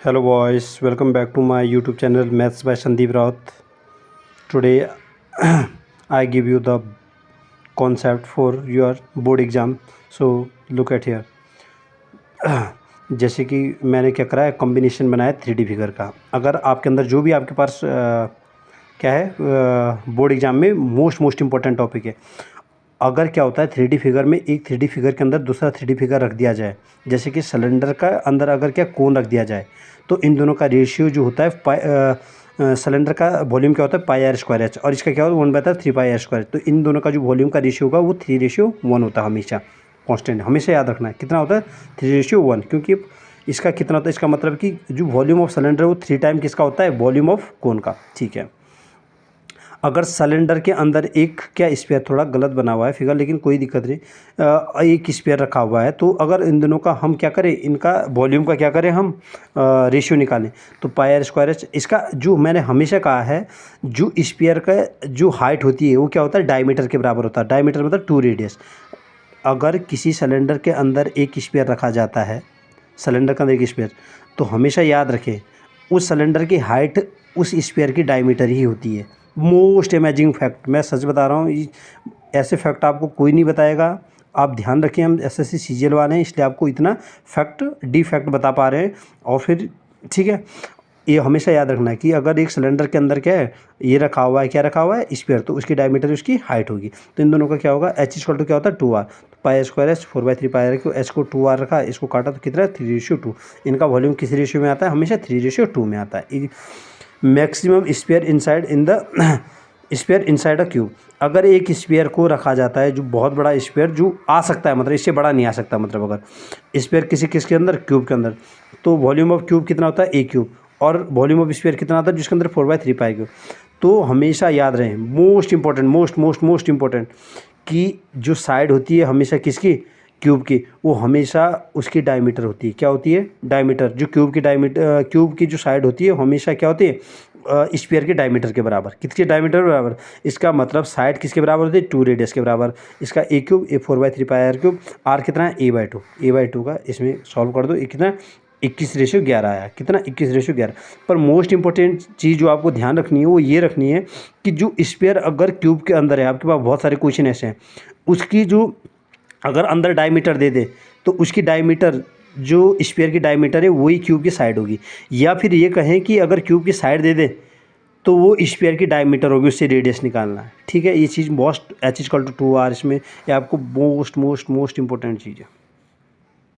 Hello boys, welcome back to my YouTube channel Maths by Sandeep Raut. Today I give you the concept for your board exam. So look at here. जैसे कि मैंने क्या करा है, combination बनाया 3D figure का। अगर आपके अंदर जो भी आपके पास क्या है बोर्ड एग्जाम में मोस्ट इम्पोर्टेंट टॉपिक है। अगर क्या होता है 3D फिगर में, एक 3D फिगर के अंदर दूसरा 3D फिगर रख दिया जाए, जैसे कि सिलेंडर का अंदर अगर क्या कोन रख दिया जाए, तो इन दोनों का रेशियो जो होता है सिलेंडर का वॉल्यूम क्या होता है πr²h, और इसका क्या होता है 1/3πr²। तो इन दोनों का जो वॉल्यूम का रेशियो होगा वो 3:1 होता है, हमेशा कांस्टेंट, हमेशा याद रखना है। कितना होता है 3:1, क्योंकि इसका कितना होता है, इसका मतलब कि जो वॉल्यूम ऑफ सिलेंडर वो 3 टाइम किसका होता है, वॉल्यूम ऑफ कोन का। ठीक है, अगर सिलेंडर के अंदर एक क्या स्पेयर, थोड़ा गलत बना हुआ है फिगर लेकिन कोई दिक्कत नहीं, एक स्पेयर रखा हुआ है, तो अगर इन दोनों का हम क्या करें, इनका वॉल्यूम का क्या करें हम रेशियो निकालें, तो πr²h। इसका जो मैंने हमेशा कहा है, जो स्पेयर का जो हाइट होती है वो क्या होता है डायमीटर के बराबर होता है। डायमीटर मतलब 2 रेडियस। अगर किसी सिलेंडर के अंदर एक स्पेयर रखा जाता है, सिलेंडर के अंदर एक स्पेयर, तो हमेशा याद रखें उस सिलेंडर की हाइट उस स्पेयर की डायमीटर ही होती है। मोस्ट अमेजिंग फैक्ट, मैं सच बता रहा हूँ, ऐसे फैक्ट आपको कोई नहीं बताएगा। आप ध्यान रखिए, हम एसएससी सीजीएल वाले हैं, इसलिए आपको इतना फैक्ट डी फैक्ट बता पा रहे हैं। और फिर ठीक है, ये हमेशा याद रखना है कि अगर एक सिलेंडर के अंदर क्या है, ये रखा हुआ है, क्या रखा हुआ है स्पेयर, तो उसकी डायमीटर उसकी हाइट होगी। तो इन दोनों का क्या होगा, h क्या होता है 2r, πr²h 4/3πr क्यों, h को 2r रखा, इसको काटा तो कितना है 3:2। इनका वॉल्यूम किस रेशियो में आता है, हमेशा 3:2 में आता है। Maximum sphere inside in the sphere inside a cube. अगर एक स्पेयर को रखा जाता है, जो बहुत बड़ा स्पेयर जो आ सकता है, मतलब इससे बड़ा नहीं आ सकता, मतलब अगर स्पेयर किसके अंदर, क्यूब के अंदर, तो वॉल्यूम ऑफ क्यूब कितना होता है a क्यूब, और वॉल्यूम ऑफ स्पेयर कितना आता है जिसके अंदर 4/3π क्यूब। तो हमेशा याद रहे, मोस्ट इंपॉर्टेंट, मोस्ट इंपॉर्टेंट, कि जो साइड होती है हमेशा किसकी, क्यूब की, वो हमेशा उसकी डायमीटर होती है। क्या होती है, डायमीटर। जो क्यूब की डायमीटर, क्यूब की जो साइड होती है हमेशा क्या होती है स्फीयर के डायमीटर के बराबर। किसके डायमीटर के बराबर, इसका मतलब साइड किसके बराबर होती है 2 रेडियस के बराबर। इसका a cube, a 4/3πr cube, r कितना है a/2 का, इसमें सॉल्व कर दो, ये कितना 21:11 आया। कितना 21:11। पर मोस्ट इंपॉर्टेंट चीज़ जो आपको ध्यान रखनी है वो ये रखनी है कि जो स्पेयर अगर क्यूब के अंदर है, आपके पास बहुत सारे क्वेश्चन ऐसे हैं, उसकी जो अगर अंदर डायमीटर दे दे, तो उसकी डायमीटर जो स्फीयर की डायमीटर है वही क्यूब की साइड होगी। या फिर ये कहें कि अगर क्यूब की साइड दे दे तो वो स्फीयर की डायमीटर होगी, उससे रेडियस निकालना है। ठीक है, ये चीज़ मोस्ट h = 2r, इसमें ये आपको मोस्ट इंपॉर्टेंट चीज़ है।